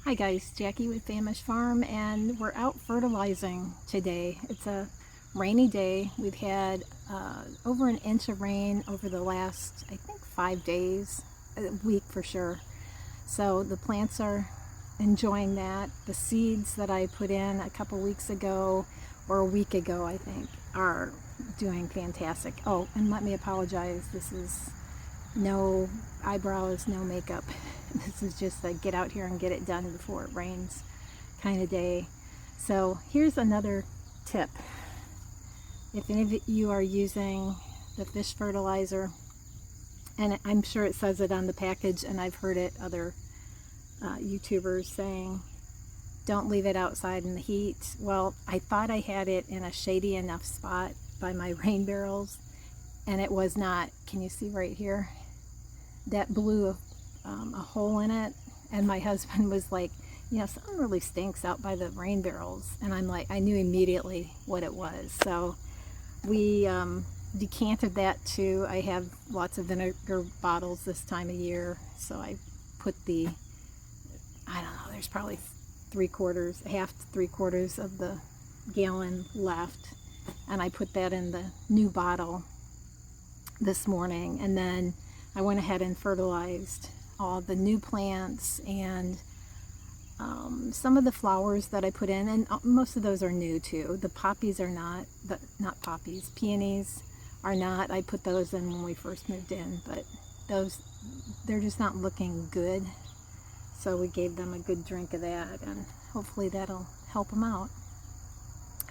Hi guys, Jackie with Famish Farm, and we're out fertilizing today. It's a rainy day. We've had over an inch of rain over the last, I think, 5 days, a week for sure. So the plants are enjoying that. The seeds that I put in a couple weeks ago, or a week ago I think, are doing fantastic. Oh, and let me apologize. This is no eyebrows, no makeup. This is just a get out here and get it done before it rains kind of day. So here's another tip. If any of you are using the fish fertilizer, and I'm sure it says it on the package, and I've heard it other YouTubers saying, don't leave it outside in the heat. Well, I thought I had it in a shady enough spot by my rain barrels, and it was not. Can you see right here? That blew a hole in it, and my husband was like, you know, something really stinks out by the rain barrels. And I'm like, I knew immediately what it was. So we decanted that too. I have lots of vinegar bottles this time of year, so I put the, I don't know, there's probably half to 3/4 of the gallon left, and I put that in the new bottle this morning. And then I went ahead and fertilized all the new plants and some of the flowers that I put in, and most of those are new too. The poppies are not poppies, peonies are not. I put those in when we first moved in, but they're just not looking good. So we gave them a good drink of that, and hopefully that'll help them out.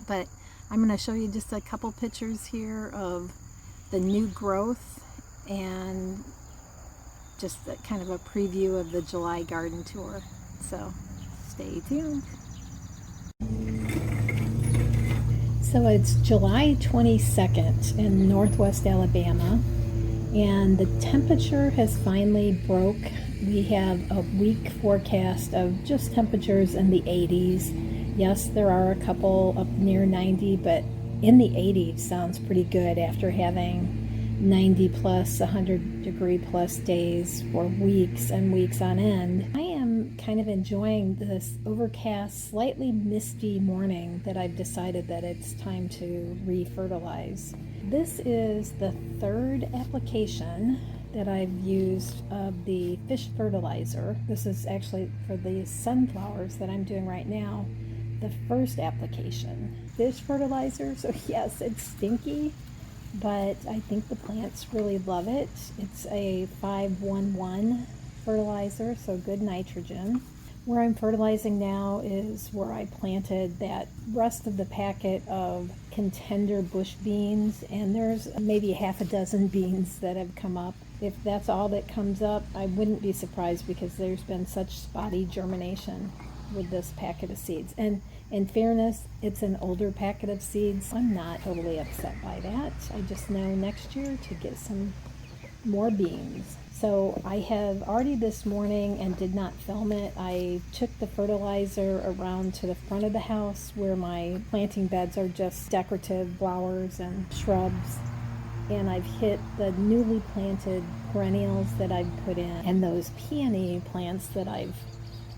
But I'm going to show you just a couple pictures here of the new growth, and just kind of a preview of the July garden tour. So stay tuned. So it's July 22nd in Northwest Alabama, and the temperature has finally broke. We have a week forecast of just temperatures in the 80s. Yes, there are a couple up near 90, but in the 80s sounds pretty good after having 90 plus, 100 degree plus days for weeks and weeks on end. I am kind of enjoying this overcast, slightly misty morning that I've decided that it's time to re-fertilize. This is the third application that I've used of the fish fertilizer. This is actually for the sunflowers that I'm doing right now. The first application, fish fertilizer. So yes, it's stinky, but I think the plants really love it. It's a 5-1-1 fertilizer, so good nitrogen. Where I'm fertilizing now is where I planted that rest of the packet of contender bush beans, and there's maybe half a dozen beans that have come up. If that's all that comes up, I wouldn't be surprised, because there's been such spotty germination with this packet of seeds. And in fairness, it's an older packet of seeds. I'm not totally upset by that. I just know next year to get some more beans. So I have already this morning, and did not film it, I took the fertilizer around to the front of the house where my planting beds are just decorative flowers and shrubs. And I've hit the newly planted perennials that I've put in, and those peony plants that I've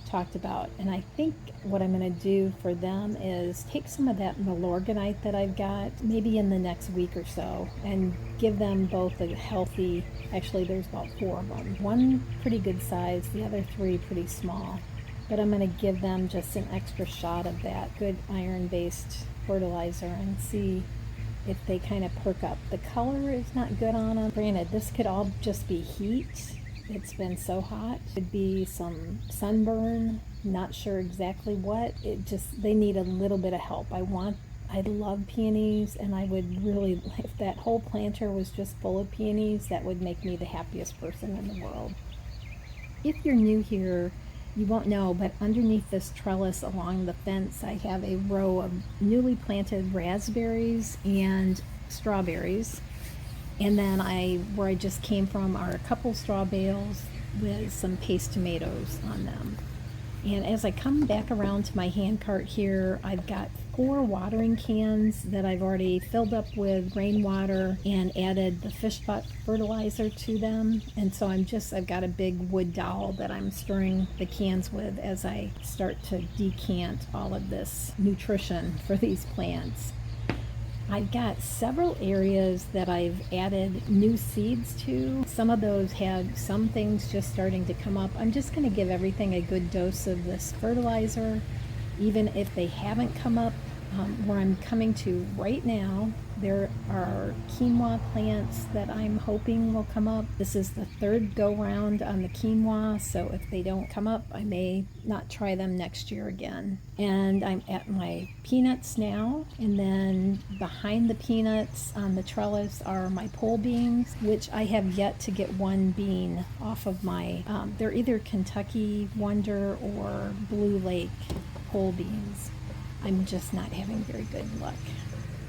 talked about. And I think what I'm going to do for them is take some of that Milorganite that I've got, maybe in the next week or so, and give them both a healthy, actually there's about 4 of them, one pretty good size, the other 3 pretty small. But I'm going to give them just an extra shot of that good iron-based fertilizer and see if they kind of perk up. The color is not good on them. Granted, this could all just be heat. It's been so hot. Could be some sunburn, not sure exactly what. They need a little bit of help. I love peonies, and I would really, if that whole planter was just full of peonies, that would make me the happiest person in the world. If you're new here, you won't know, but underneath this trellis along the fence, I have a row of newly planted raspberries and strawberries. And then where I just came from, are a couple straw bales with some paste tomatoes on them. And as I come back around to my hand cart here, I've got 4 watering cans that I've already filled up with rainwater and added the fish pot fertilizer to them. And so I've got a big wood dowel that I'm stirring the cans with as I start to decant all of this nutrition for these plants. I've got several areas that I've added new seeds to. Some of those have some things just starting to come up. I'm just going to give everything a good dose of this fertilizer, even if they haven't come up. Where I'm coming to right now, there are quinoa plants that I'm hoping will come up. This is the third go round on the quinoa, so if they don't come up, I may not try them next year again. And I'm at my peanuts now, and then behind the peanuts on the trellis are my pole beans, which I have yet to get one bean off of my, they're either Kentucky Wonder or Blue Lake pole beans. I'm just not having very good luck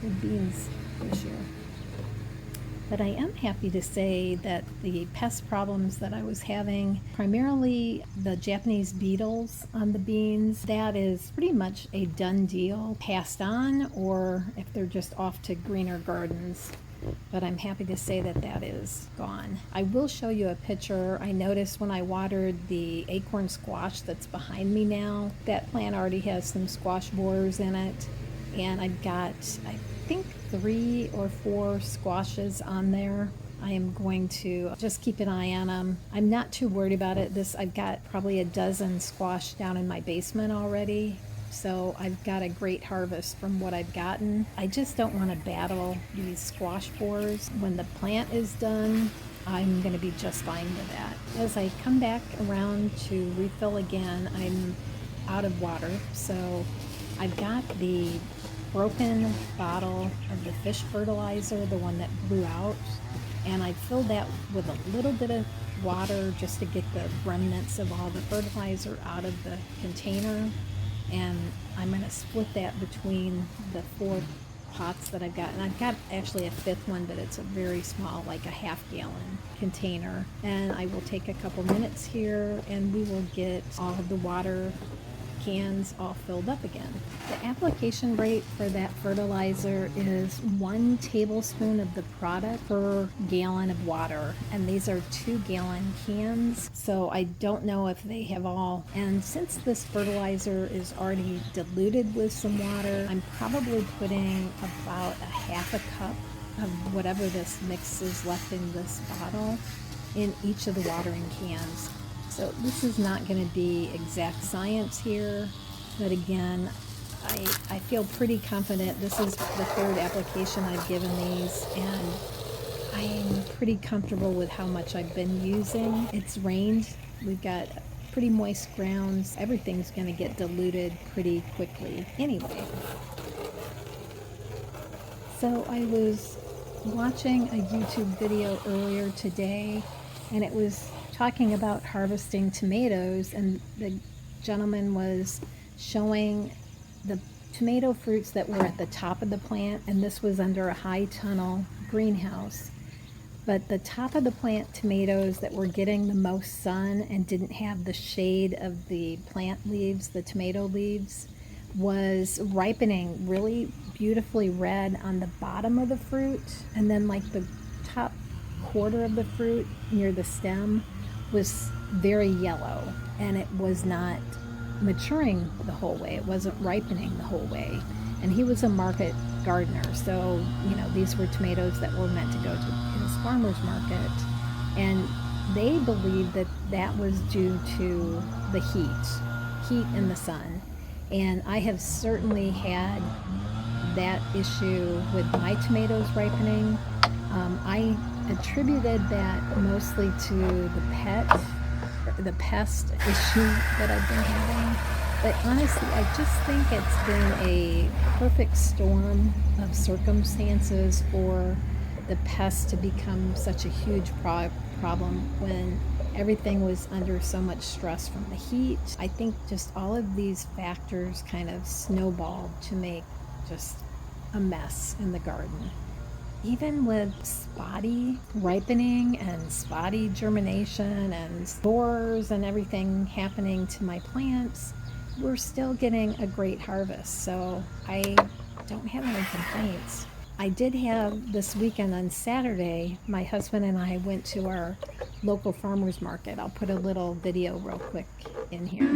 with beans this year. But I am happy to say that the pest problems that I was having, primarily the Japanese beetles on the beans, that is pretty much a done deal, passed on, or if they're just off to greener gardens. But I'm happy to say that that is gone. I will show you a picture. I noticed when I watered the acorn squash that's behind me now, that plant already has some squash borers in it. And I've got, I think, 3 or 4 squashes on there. I am going to just keep an eye on them. I'm not too worried about it. I've got probably a dozen squash down in my basement already. So I've got a great harvest from what I've gotten. I just don't want to battle these squash borers. When the plant is done, I'm going to be just fine with that. As I come back around to refill again, I'm out of water. So I've got the broken bottle of the fish fertilizer, the one that blew out, and I filled that with a little bit of water just to get the remnants of all the fertilizer out of the container. And I'm going to split that between the 4 pots that I've got. And I've got actually a 5th one, but it's a very small, like a half-gallon container. And I will take a couple minutes here and we will get all of the water cans all filled up again. The application rate for that fertilizer is 1 tablespoon of the product per gallon of water, and these are 2-gallon cans, so I don't know if they have all, and since this fertilizer is already diluted with some water, I'm probably putting about a half a cup of whatever this mix is left in this bottle in each of the watering cans. So this is not going to be exact science here, but again, I feel pretty confident. This is the 3rd application I've given these, and I'm pretty comfortable with how much I've been using. It's rained. We've got pretty moist grounds. Everything's going to get diluted pretty quickly anyway. So I was watching a YouTube video earlier today, and it was talking about harvesting tomatoes, and the gentleman was showing the tomato fruits that were at the top of the plant, and this was under a high tunnel greenhouse. But the top of the plant tomatoes that were getting the most sun and didn't have the shade of the plant leaves, the tomato leaves, was ripening really beautifully red on the bottom of the fruit, and then like the top quarter of the fruit near the stem was very yellow, and it was not maturing the whole way. It wasn't ripening the whole way. And he was a market gardener, so these were tomatoes that were meant to go to his farmer's market, and they believed that that was due to the heat in the sun. And I have certainly had that issue with my tomatoes ripening. I attributed that mostly to the pest issue that I've been having. But honestly, I just think it's been a perfect storm of circumstances for the pests to become such a huge problem when everything was under so much stress from the heat. I think just all of these factors kind of snowballed to make just a mess in the garden. Even with spotty ripening and spotty germination and spores and everything happening to my plants, we're still getting a great harvest, so I don't have any complaints. I did have this weekend on Saturday, my husband and I went to our local farmers market. I'll put a little video real quick in here.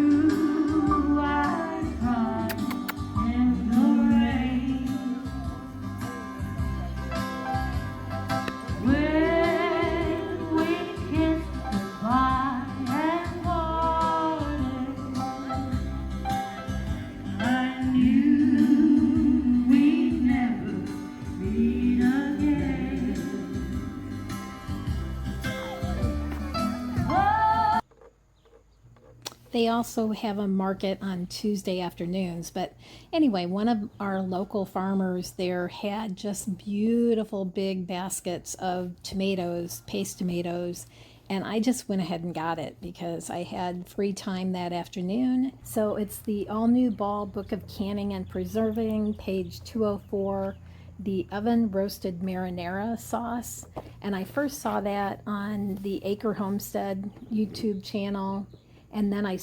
They also have a market on Tuesday afternoons. But anyway, one of our local farmers there had just beautiful big baskets of tomatoes, paste tomatoes. And I just went ahead and got it because I had free time that afternoon. So it's the All New Ball Book of Canning and Preserving, page 204, the oven roasted marinara sauce. And I first saw that on the Acre Homestead YouTube channel. And then I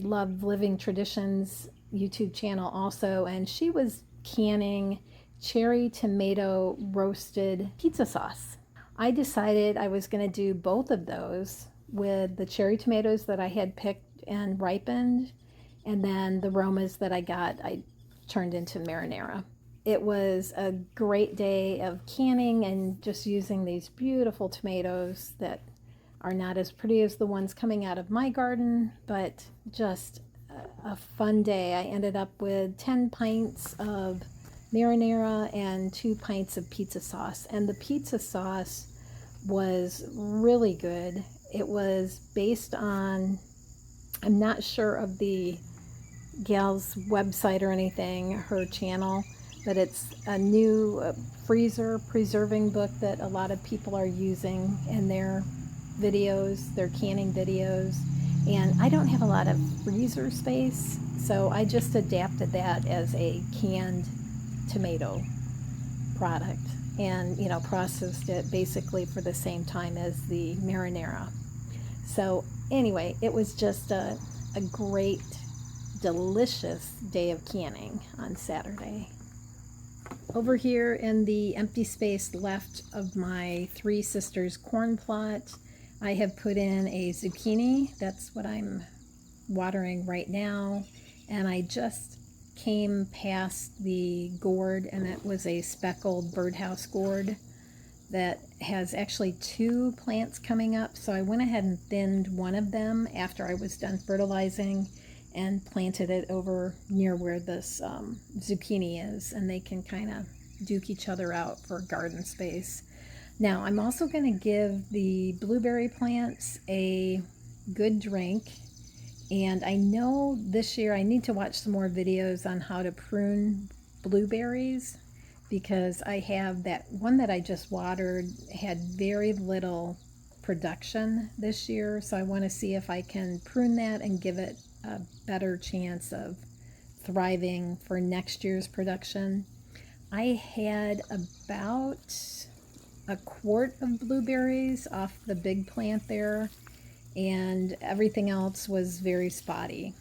Love Living Traditions YouTube channel also, and she was canning cherry tomato roasted pizza sauce. I decided I was going to do both of those with the cherry tomatoes that I had picked and ripened, and then the Romas that I got, I turned into marinara. It was a great day of canning and just using these beautiful tomatoes that are not as pretty as the ones coming out of my garden, but just a fun day. I ended up with 10 pints of marinara and 2 pints of pizza sauce. And the pizza sauce was really good. It was based on, I'm not sure of the gal's website or anything, her channel, but it's a new freezer preserving book that a lot of people are using in their videos, their canning videos, and I don't have a lot of freezer space, so I just adapted that as a canned tomato product and processed it basically for the same time as the marinara. So anyway, it was just a great, delicious day of canning on Saturday. Over here in the empty space left of my Three Sisters corn plot, I have put in a zucchini. That's what I'm watering right now. And I just came past the gourd, and it was a speckled birdhouse gourd that has actually 2 plants coming up. So I went ahead and thinned one of them after I was done fertilizing and planted it over near where this zucchini is, and they can kind of duke each other out for garden space. Now, I'm also going to give the blueberry plants a good drink, and I know this year I need to watch some more videos on how to prune blueberries, because I have that one that I just watered had very little production this year, so I want to see if I can prune that and give it a better chance of thriving for next year's production. I had about a quart of blueberries off the big plant there, and everything else was very spotty.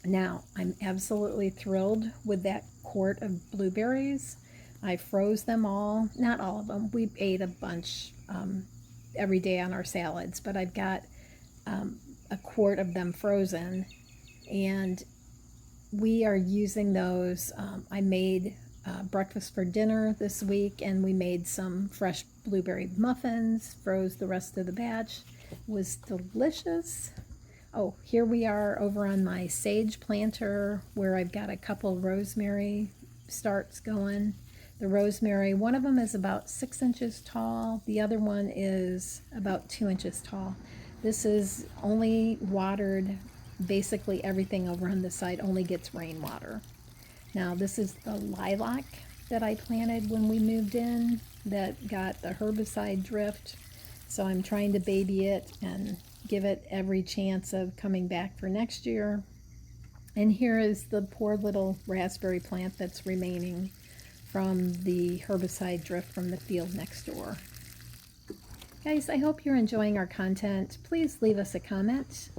Now, I'm absolutely thrilled with that quart of blueberries. I froze them all, not all of them. We ate a bunch every day on our salads, but I've got a quart of them frozen, and we are using those. I made breakfast for dinner this week, and we made some fresh blueberry muffins, froze the rest of the batch. It was delicious. Oh, here we are over on my sage planter where I've got a couple rosemary starts going. The rosemary, one of them is about 6 inches tall, the other one is about 2 inches tall. This is only watered, basically everything over on this side only gets rainwater. Now, this is the lilac that I planted when we moved in that got the herbicide drift. So I'm trying to baby it and give it every chance of coming back for next year. And here is the poor little raspberry plant that's remaining from the herbicide drift from the field next door. Guys, I hope you're enjoying our content. Please leave us a comment.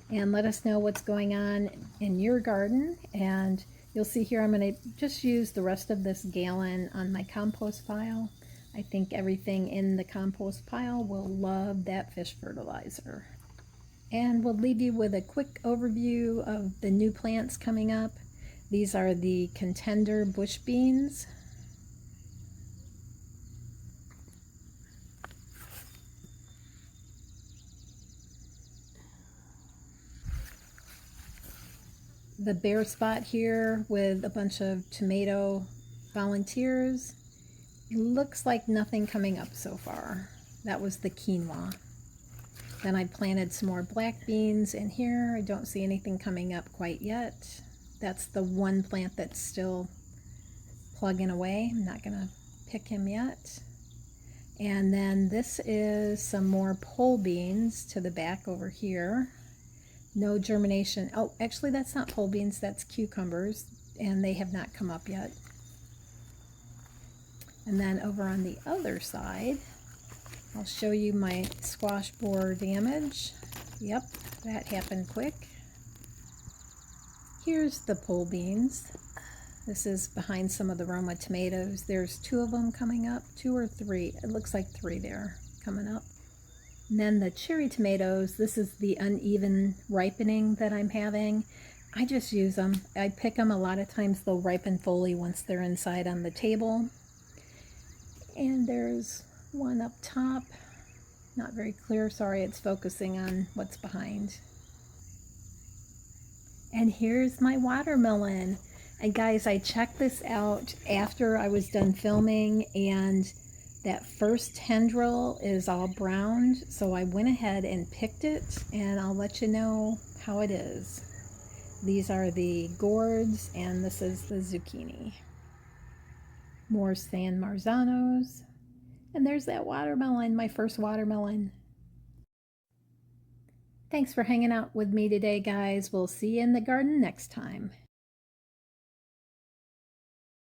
and let us know what's going on in your garden. And you'll see here I'm going to just use the rest of this gallon on my compost pile. I think everything in the compost pile will love that fish fertilizer. And we'll leave you with a quick overview of the new plants coming up. These are the contender bush beans. The bare spot here with a bunch of tomato volunteers. It looks like nothing coming up so far. That was the quinoa. Then I planted some more black beans in here. I don't see anything coming up quite yet. That's the one plant that's still plugging away. I'm not gonna pick him yet. And then this is some more pole beans to the back over here. No germination. Oh, actually that's not pole beans, that's cucumbers, and they have not come up yet. And then over on the other side, I'll show you my squash borer damage. Yep, that happened quick. Here's the pole beans. This is behind some of the Roma tomatoes. There's 2 of them coming up, 2 or 3. It looks like 3 there coming up. And then the cherry tomatoes, this is the uneven ripening that I'm having. I just use them. I pick them. A lot of times they'll ripen fully once they're inside on the table. And there's one up top. Not very clear, sorry, it's focusing on what's behind. And here's my watermelon. And guys, I checked this out after I was done filming, and that first tendril is all browned, so I went ahead and picked it, and I'll let you know how it is. These are the gourds, and this is the zucchini. More San Marzanos. And there's that watermelon, my first watermelon. Thanks for hanging out with me today, guys. We'll see you in the garden next time.